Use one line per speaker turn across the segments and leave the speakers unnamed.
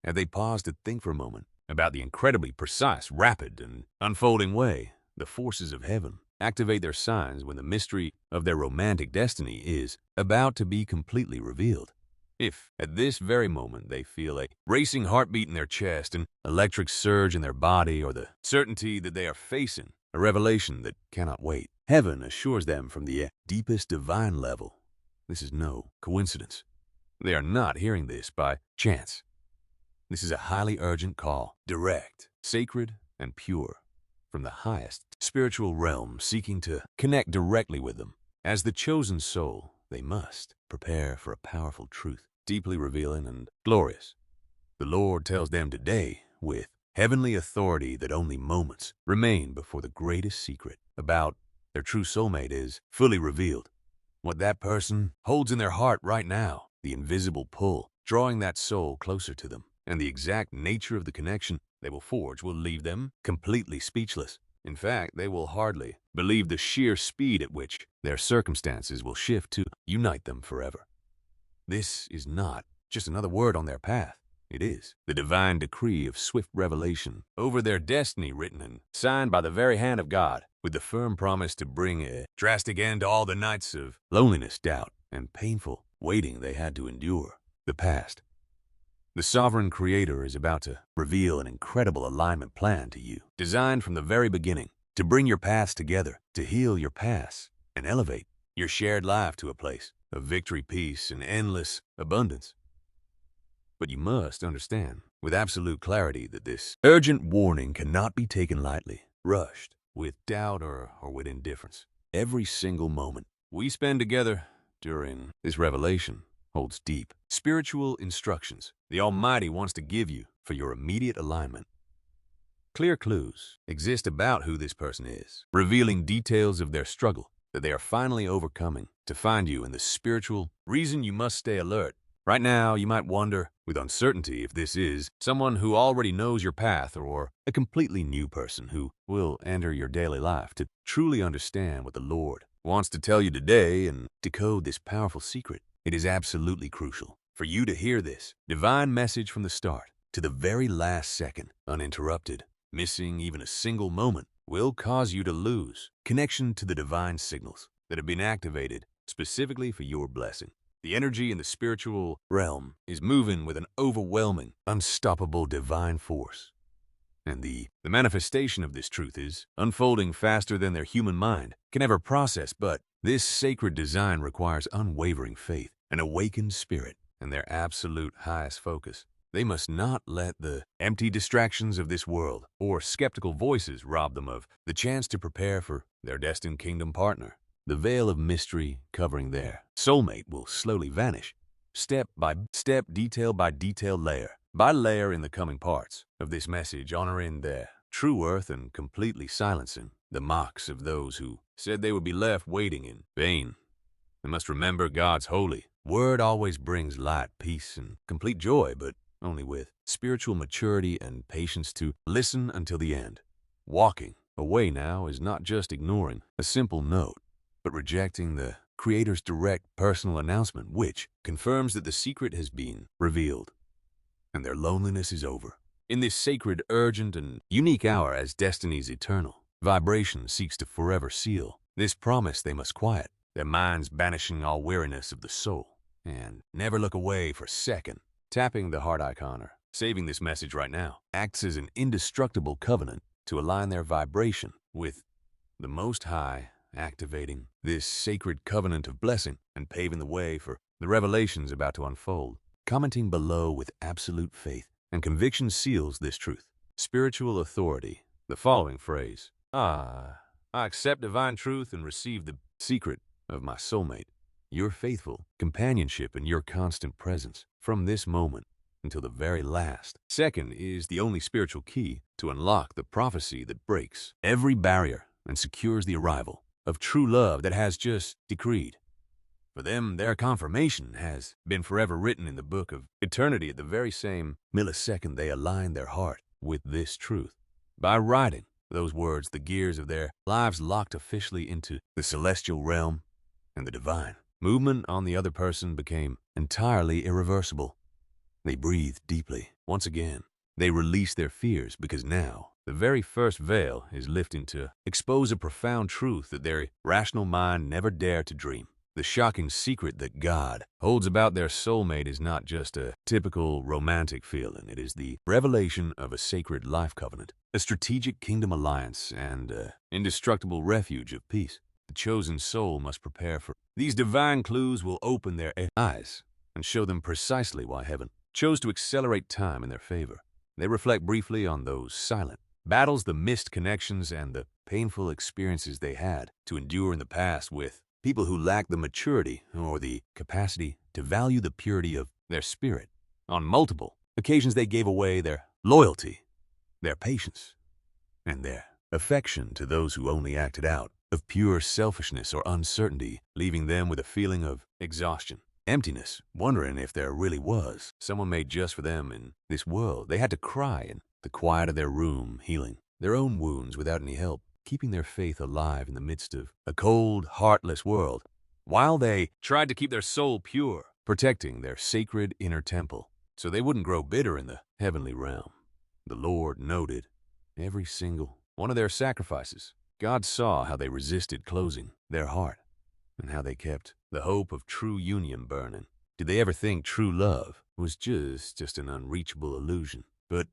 Have they paused to think for a moment about the incredibly precise, rapid, and unfolding way the forces of heaven activate their signs when the mystery of their romantic destiny is about to be completely revealed? If, at this very moment, they feel a racing heartbeat in their chest, an electric surge in their body, or the certainty that they are facing a revelation that cannot wait, heaven assures them from the deepest divine level, this is no coincidence. They are not hearing this by chance. This is a highly urgent call, direct, sacred, and pure, from the highest spiritual realm seeking to connect directly with them. As the chosen soul, they must prepare for a powerful truth, deeply revealing and glorious. The Lord tells them today, with heavenly authority, that only moments remain before the greatest secret about their true soulmate is fully revealed. What that person holds in their heart right now, the invisible pull drawing that soul closer to them, and the exact nature of the connection they will forge will leave them completely speechless. In fact, they will hardly believe the sheer speed at which their circumstances will shift to unite them forever. This is not just another word on their path. It is the divine decree of swift revelation over their destiny, written and signed by the very hand of God, with the firm promise to bring a drastic end to all the nights of loneliness, doubt, and painful waiting they had to endure. The past. The sovereign creator is about to reveal an incredible alignment plan to you, designed from the very beginning to bring your paths together, to heal your past, and elevate your shared life to a place of victory, peace, and endless abundance. But you must understand with absolute clarity that this urgent warning cannot be taken lightly, rushed, with doubt or with indifference. Every single moment we spend together during this revelation holds deep spiritual instructions the Almighty wants to give you for your immediate alignment. Clear clues exist about who this person is, revealing details of their struggle that they are finally overcoming to find you in the spiritual reason you must stay alert. Right now, you might wonder with uncertainty if this is someone who already knows your path or a completely new person who will enter your daily life. To truly understand what the Lord wants to tell you today and decode this powerful secret, it is absolutely crucial for you to hear this divine message from the start to the very last second, uninterrupted. Missing even a single moment will cause you to lose connection to the divine signals that have been activated specifically for your blessing. The energy in the spiritual realm is moving with an overwhelming, unstoppable divine force. And the manifestation of this truth is unfolding faster than their human mind can ever process. But this sacred design requires unwavering faith, an awakened spirit, and their absolute highest focus. They must not let the empty distractions of this world or skeptical voices rob them of the chance to prepare for their destined kingdom partner. The veil of mystery covering their soulmate will slowly vanish, step by step, detail by detail, layer by layer in the coming parts of this message, honoring their true worth and completely silencing the mocks of those who said they would be left waiting in vain. They must remember God's holy word always brings light, peace, and complete joy, but only with spiritual maturity and patience to listen until the end. Walking away now is not just ignoring a simple note, but rejecting the Creator's direct personal announcement, which confirms that the secret has been revealed and their loneliness is over. In this sacred, urgent, and unique hour, as destiny's eternal vibration seeks to forever seal this promise, they must quiet their minds, banishing all weariness of the soul, and never look away for a second. Tapping the heart icon or saving this message right now acts as an indestructible covenant to align their vibration with the Most High, activating this sacred covenant of blessing and paving the way for the revelations about to unfold. Commenting below with absolute faith and conviction seals this truth. Spiritual authority. The following phrase: I accept divine truth and receive the secret of my soulmate, your faithful companionship and your constant presence from this moment until the very last second is the only spiritual key to unlock the prophecy that breaks every barrier and secures the arrival of true love that has just decreed. For them, their confirmation has been forever written in the book of eternity at the very same millisecond they align their heart with this truth. By writing those words, the gears of their lives locked officially into the celestial realm, and the divine movement on the other person became entirely irreversible. They breathed deeply, once again. They release their fears because now the very first veil is lifting to expose a profound truth that their rational mind never dared to dream. The shocking secret that God holds about their soulmate is not just a typical romantic feeling. It is the revelation of a sacred life covenant, a strategic kingdom alliance, and an indestructible refuge of peace. The chosen soul must prepare for. These divine clues will open their eyes and show them precisely why heaven chose to accelerate time in their favor. They reflect briefly on those silent battles, the missed connections, and the painful experiences they had to endure in the past with people who lacked the maturity or the capacity to value the purity of their spirit. On multiple occasions, they gave away their loyalty, their patience, and their affection to those who only acted out of pure selfishness or uncertainty, leaving them with a feeling of exhaustion, emptiness, wondering if there really was someone made just for them in this world. They had to cry in the quiet of their room, healing their own wounds without any help, keeping their faith alive in the midst of a cold, heartless world, while they tried to keep their soul pure, protecting their sacred inner temple so they wouldn't grow bitter in the heavenly realm. The Lord noted every single one of their sacrifices. God saw how they resisted closing their heart and how they kept the hope of true union burning. Did they ever think true love was just an unreachable illusion? But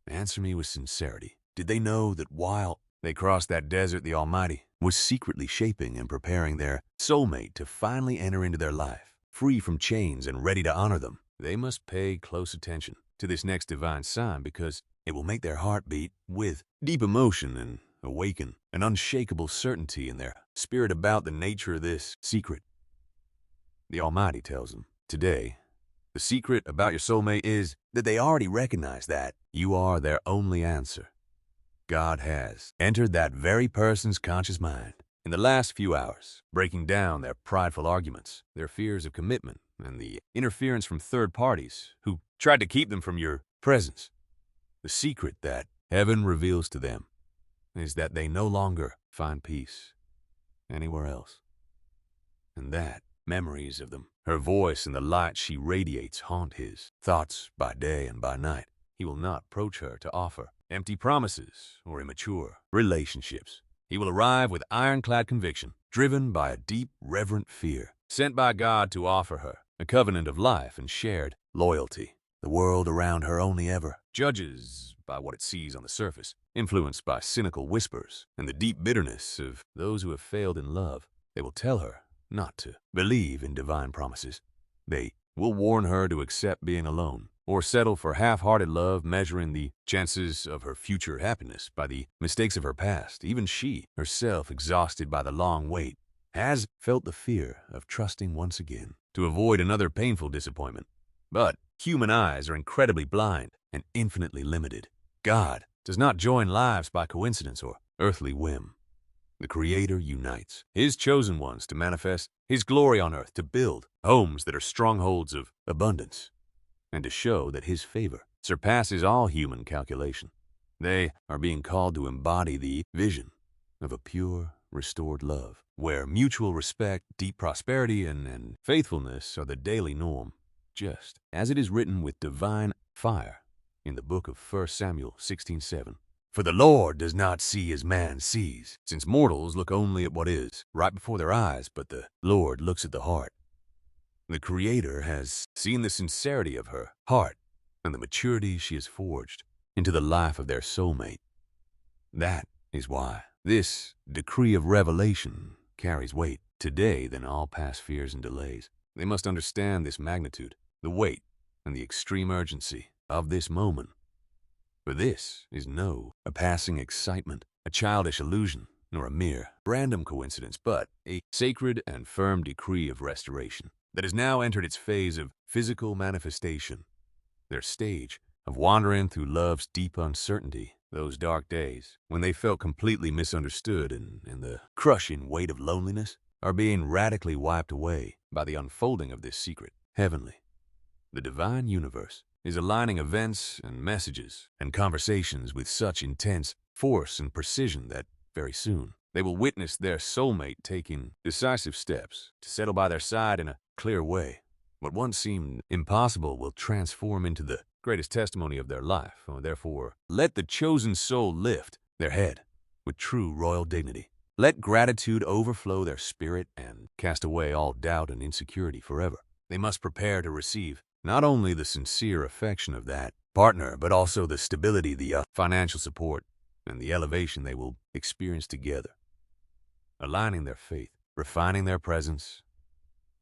answer me with sincerity. Did they know that while they crossed that desert, the Almighty was secretly shaping and preparing their soulmate to finally enter into their life, free from chains and ready to honor them? They must pay close attention to this next divine sign because it will make their heart beat with deep emotion and awaken an unshakable certainty in their spirit about the nature of this secret. The Almighty tells them, today, the secret about your soulmate is that they already recognize that you are their only answer. God has entered that very person's conscious mind in the last few hours, breaking down their prideful arguments, their fears of commitment, and the interference from third parties who tried to keep them from your presence. The secret that heaven reveals to them is that they no longer find peace anywhere else, and that memories of them, her voice and the light she radiates haunt his thoughts by day and by night. He will not approach her to offer empty promises or immature relationships. He will arrive with ironclad conviction, driven by a deep, reverent fear, sent by God to offer her a covenant of life and shared loyalty. The world around her only ever judges by what it sees on the surface, influenced by cynical whispers and the deep bitterness of those who have failed in love. They will tell her not to believe in divine promises. They will warn her to accept being alone or settle for half-hearted love, measuring the chances of her future happiness by the mistakes of her past. Even she, herself exhausted by the long wait, has felt the fear of trusting once again to avoid another painful disappointment. But human eyes are incredibly blind and infinitely limited. God does not join lives by coincidence or earthly whim. The Creator unites His chosen ones to manifest His glory on earth, to build homes that are strongholds of abundance, and to show that His favor surpasses all human calculation. They are being called to embody the vision of a pure, restored love, where mutual respect, deep prosperity, and faithfulness are the daily norm, just as it is written with divine fire in the book of 1 Samuel 16:7. For the Lord does not see as man sees, since mortals look only at what is right before their eyes, but the Lord looks at the heart. The Creator has seen the sincerity of her heart and the maturity she has forged into the life of their soulmate. That is why this decree of revelation carries weight today than all past fears and delays. They must understand this magnitude, the weight, and the extreme urgency of this moment. For this is a passing excitement, a childish illusion, nor a mere random coincidence, but a sacred and firm decree of restoration that has now entered its phase of physical manifestation. Their stage of wandering through love's deep uncertainty, those dark days when they felt completely misunderstood and the crushing weight of loneliness, are being radically wiped away by the unfolding of this secret, heavenly. The divine universe is aligning events and messages and conversations with such intense force and precision that very soon they will witness their soulmate taking decisive steps to settle by their side in a clear way. What once seemed impossible will transform into the greatest testimony of their life. Therefore, let the chosen soul lift their head with true royal dignity. Let gratitude overflow their spirit and cast away all doubt and insecurity forever. They must prepare to receive not only the sincere affection of that partner, but also the stability, the financial support, and the elevation they will experience together, aligning their faith, refining their presence,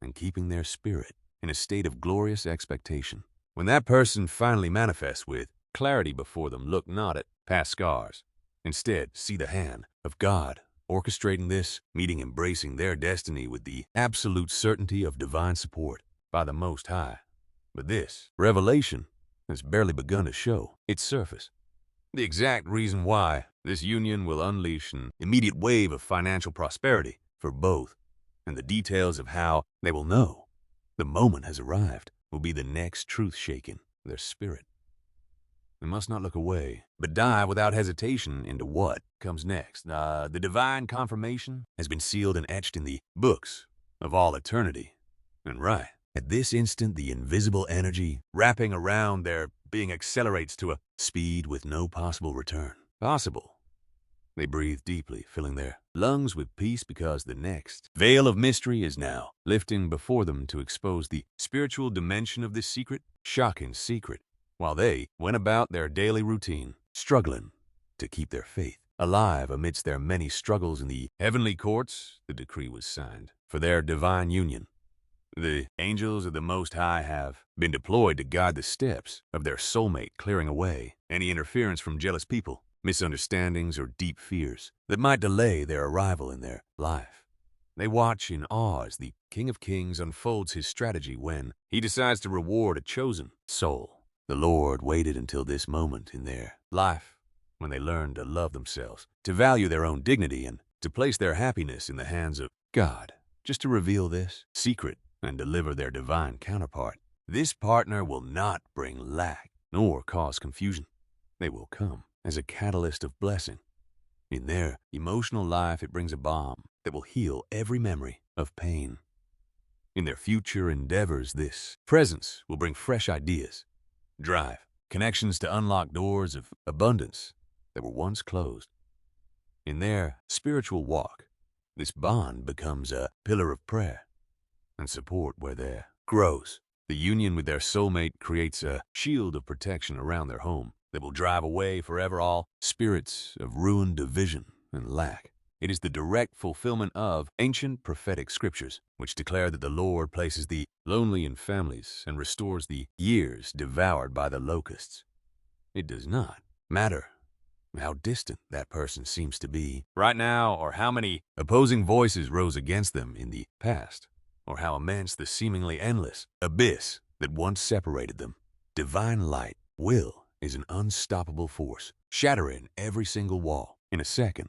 and keeping their spirit in a state of glorious expectation. When that person finally manifests with clarity before them, look not at past scars. Instead, see the hand of God orchestrating this meeting, embracing their destiny with the absolute certainty of divine support by the Most High. But this revelation has barely begun to show its surface. The exact reason why this union will unleash an immediate wave of financial prosperity for both, and the details of how they will know the moment has arrived, will be the next truth shaking their spirit. They must not look away, but dive without hesitation into what comes next. The divine confirmation has been sealed and etched in the books of all eternity. And right at this instant, the invisible energy wrapping around their being accelerates to a speed with no possible return possible. They breathe deeply, filling their lungs with peace, because the next veil of mystery is now lifting before them to expose the spiritual dimension of this secret, shocking secret, while they went about their daily routine, struggling to keep their faith alive amidst their many struggles in the heavenly courts. The decree was signed for their divine union. The angels of the Most High have been deployed to guide the steps of their soulmate, clearing away any interference from jealous people, misunderstandings, or deep fears that might delay their arrival in their life. They watch in awe as the King of Kings unfolds his strategy when he decides to reward a chosen soul. The Lord waited until this moment in their life when they learned to love themselves, to value their own dignity, and to place their happiness in the hands of God, just to reveal this secret and deliver their divine counterpart. This partner will not bring lack nor cause confusion. They will come as a catalyst of blessing. In their emotional life, it brings a balm that will heal every memory of pain. In their future endeavors, this presence will bring fresh ideas, drive connections to unlock doors of abundance that were once closed. In their spiritual walk, this bond becomes a pillar of prayer and support where there grows. The union with their soulmate creates a shield of protection around their home that will drive away forever all spirits of ruin, division, and lack. It is the direct fulfillment of ancient prophetic scriptures, which declare that the Lord places the lonely in families and restores the years devoured by the locusts. It does not matter how distant that person seems to be right now, or how many opposing voices rose against them in the past, or how immense the seemingly endless abyss that once separated them. Divine light, will, is an unstoppable force, shattering every single wall in a second.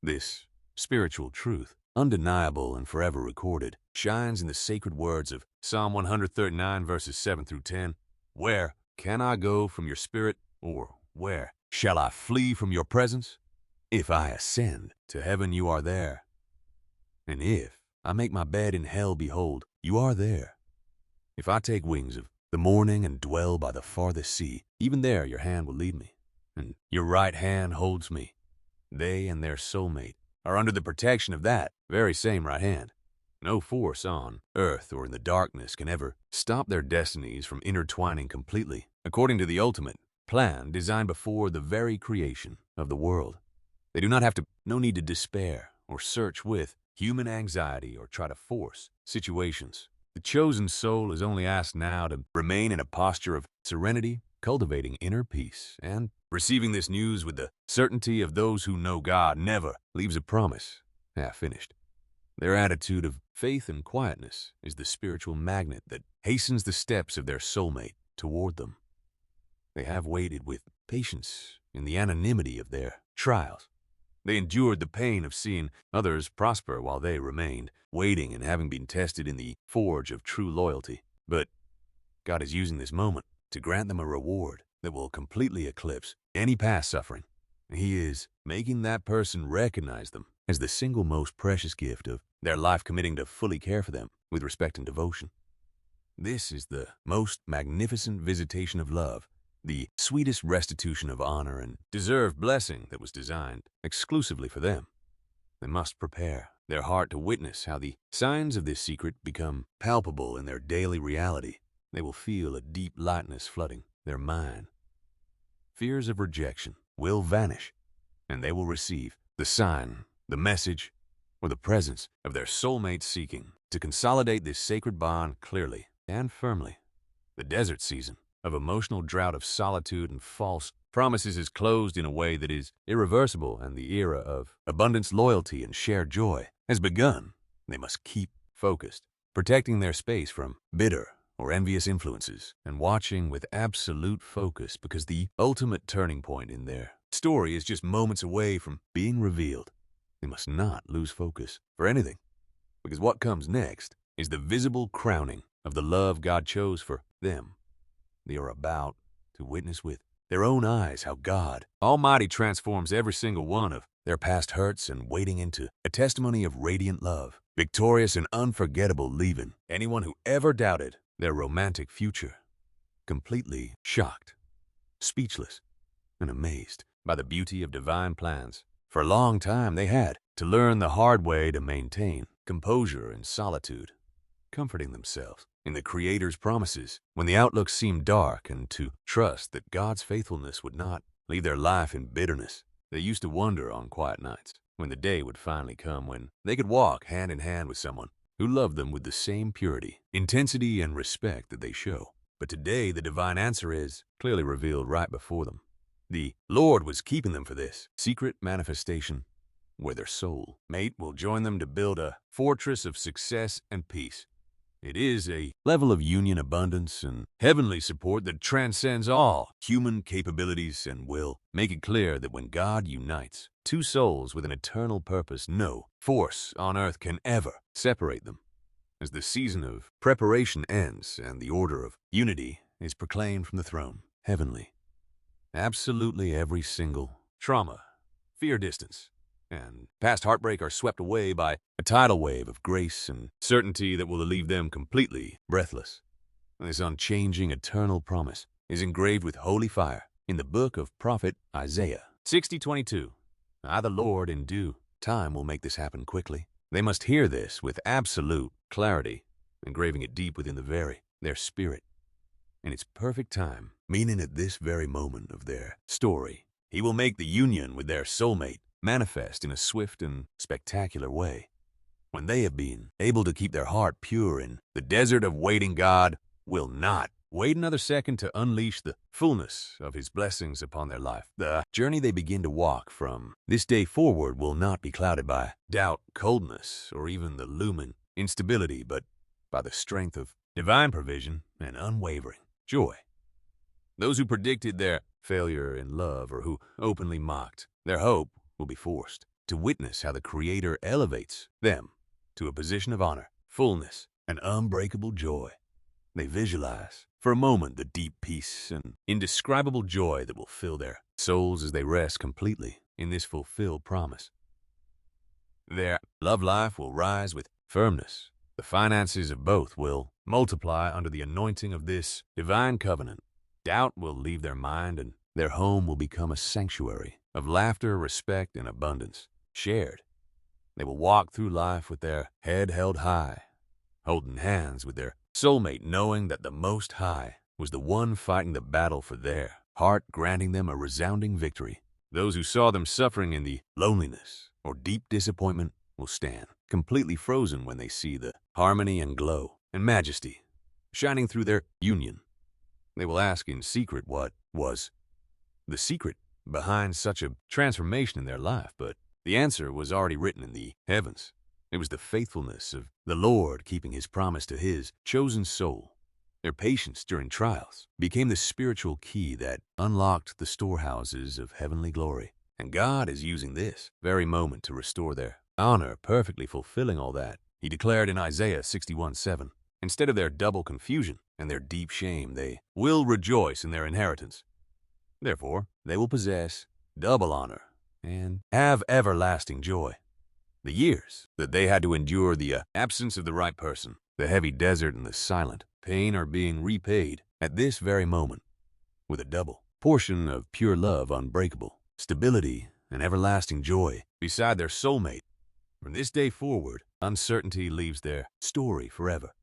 This spiritual truth, undeniable and forever recorded, shines in the sacred words of Psalm 139, verses 7 through 10. Where can I go from your spirit, or where shall I flee from your presence? If I ascend to heaven, you are there. And if I make my bed in hell, behold, you are there. If I take wings of the morning and dwell by the farthest sea, even there your hand will lead me, and your right hand holds me. They and their soulmate are under the protection of that very same right hand. No force on earth or in the darkness can ever stop their destinies from intertwining completely, according to the ultimate plan designed before the very creation of the world. They do not have no need to despair or search with human anxiety or try to force situations. The chosen soul is only asked now to remain in a posture of serenity, cultivating inner peace, and receiving this news with the certainty of those who know God never leaves a promise half finished. Their attitude of faith and quietness is the spiritual magnet that hastens the steps of their soulmate toward them. They have waited with patience in the anonymity of their trials. They endured the pain of seeing others prosper while they remained waiting and having been tested in the forge of true loyalty. But God is using this moment to grant them a reward that will completely eclipse any past suffering. He is making that person recognize them as the single most precious gift of their life, committing to fully care for them with respect and devotion. This is the most magnificent visitation of love, the sweetest restitution of honor and deserved blessing that was designed exclusively for them. They must prepare their heart to witness how the signs of this secret become palpable in their daily reality. They will feel a deep lightness flooding their mind. Fears of rejection will vanish, and they will receive the sign, the message, or the presence of their soulmate seeking to consolidate this sacred bond clearly and firmly. The desert season of emotional drought of solitude and false promises is closed in a way that is irreversible, and the era of abundance, loyalty, and shared joy has begun. They must keep focused, protecting their space from bitter or envious influences, and watching with absolute focus, because the ultimate turning point in their story is just moments away from being revealed. They must not lose focus for anything, because what comes next is the visible crowning of the love God chose for them. They are about to witness with their own eyes how God Almighty transforms every single one of their past hurts and wading into a testimony of radiant love, victorious and unforgettable, leaving anyone who ever doubted their romantic future completely shocked, speechless, and amazed by the beauty of divine plans. For a long time they had to learn the hard way to maintain composure in solitude, comforting themselves in the Creator's promises when the outlook seemed dark, and to trust that God's faithfulness would not leave their life in bitterness. They used to wonder on quiet nights when the day would finally come when they could walk hand in hand with someone who loved them with the same purity, intensity, and respect that they show. But today the divine answer is clearly revealed right before them. The Lord was keeping them for this secret manifestation where their soul mate will join them to build a fortress of success and peace. It is a level of union, abundance, and heavenly support that transcends all human capabilities, and will make it clear that when God unites two souls with an eternal purpose, no force on earth can ever separate them. As the season of preparation ends and the order of unity is proclaimed from the throne, heavenly, absolutely every single trauma, fear, distance, and past heartbreak are swept away by a tidal wave of grace and certainty that will leave them completely breathless. This unchanging, eternal promise is engraved with holy fire in the book of prophet Isaiah 60:22. I, the Lord, in due time will make this happen quickly. They must hear this with absolute clarity, engraving it deep within their spirit. In its perfect time, meaning at this very moment of their story, He will make the union with their soulmate manifest in a swift and spectacular way. When they have been able to keep their heart pure in the desert of waiting, God will not wait another second to unleash the fullness of His blessings upon their life. The journey they begin to walk from this day forward will not be clouded by doubt, coldness, or even the looming instability, but by the strength of divine provision and unwavering joy. Those who predicted their failure in love, or who openly mocked their hope, will be forced to witness how the Creator elevates them to a position of honor, fullness, and unbreakable joy. They visualize for a moment the deep peace and indescribable joy that will fill their souls as they rest completely in this fulfilled promise. Their love life will rise with firmness. The finances of both will multiply under the anointing of this divine covenant. Doubt will leave their mind, and their home will become a sanctuary of laughter, respect, and abundance shared. They will walk through life with their head held high, holding hands with their soulmate, knowing that the Most High was the one fighting the battle for their heart, granting them a resounding victory. Those who saw them suffering in the loneliness or deep disappointment will stand completely frozen when they see the harmony and glow and majesty shining through their union. They will ask in secret what was the secret behind such a transformation in their life, but the answer was already written in the heavens. It was the faithfulness of the Lord keeping His promise to His chosen soul. Their patience during trials became the spiritual key that unlocked the storehouses of heavenly glory. And God is using this very moment to restore their honor, perfectly fulfilling all that He declared in Isaiah 61:7. Instead of their double confusion and their deep shame, they will rejoice in their inheritance. Therefore, they will possess double honor and have everlasting joy. The years that they had to endure the absence of the right person The heavy desert and the silent pain are being repaid at this very moment with a double portion of pure love, unbreakable stability, and everlasting joy beside their soulmate. From this day forward, uncertainty leaves their story forever,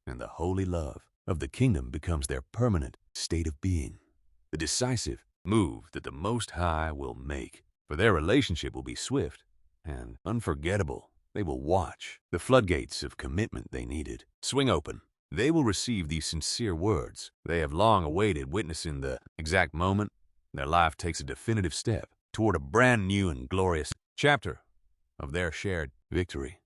and the holy love of the kingdom becomes their permanent state of being. The decisive move that the Most High will make, for their relationship will be swift and unforgettable. They will watch the floodgates of commitment they needed swing open. They will receive these sincere words they have long awaited, witnessing the exact moment their life takes a definitive step toward a brand new and glorious chapter of their shared victory.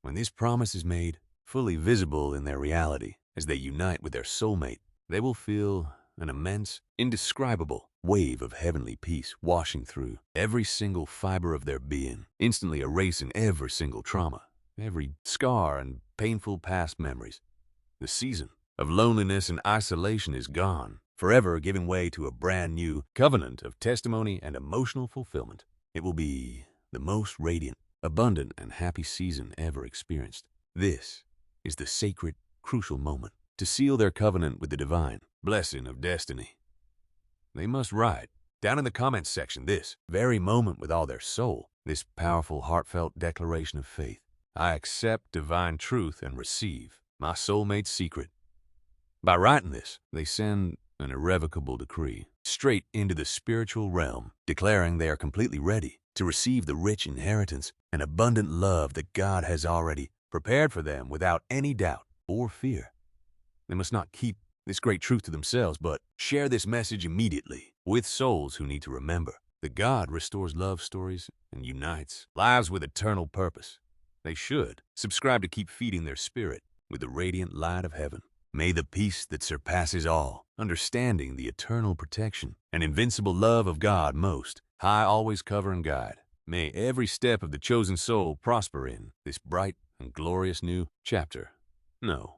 When this promise is made fully visible in their reality as they unite with their soulmate, they will feel an immense, indescribable wave of heavenly peace washing through every single fiber of their being, instantly erasing every single trauma, every scar and painful past memories. The season of loneliness and isolation is gone, forever giving way to a brand new covenant of testimony and emotional fulfillment. It will be the most radiant, abundant, and happy season ever experienced. This is the sacred, crucial moment to seal their covenant with the divine blessing of destiny. They must write down in the comments section this very moment with all their soul, this powerful, heartfelt declaration of faith. I accept divine truth and receive my soulmate's secret. By writing this, they send an irrevocable decree straight into the spiritual realm, declaring they are completely ready to receive the rich inheritance and abundant love that God has already prepared for them without any doubt or fear. They must not keep this great truth to themselves, but share this message immediately with souls who need to remember that God restores love stories and unites lives with eternal purpose. They should subscribe to keep feeding their spirit with the radiant light of heaven. May the peace that surpasses all understanding, the eternal protection and invincible love of God Most High always cover and guide. May every step of the chosen soul prosper in this bright and glorious new chapter. No,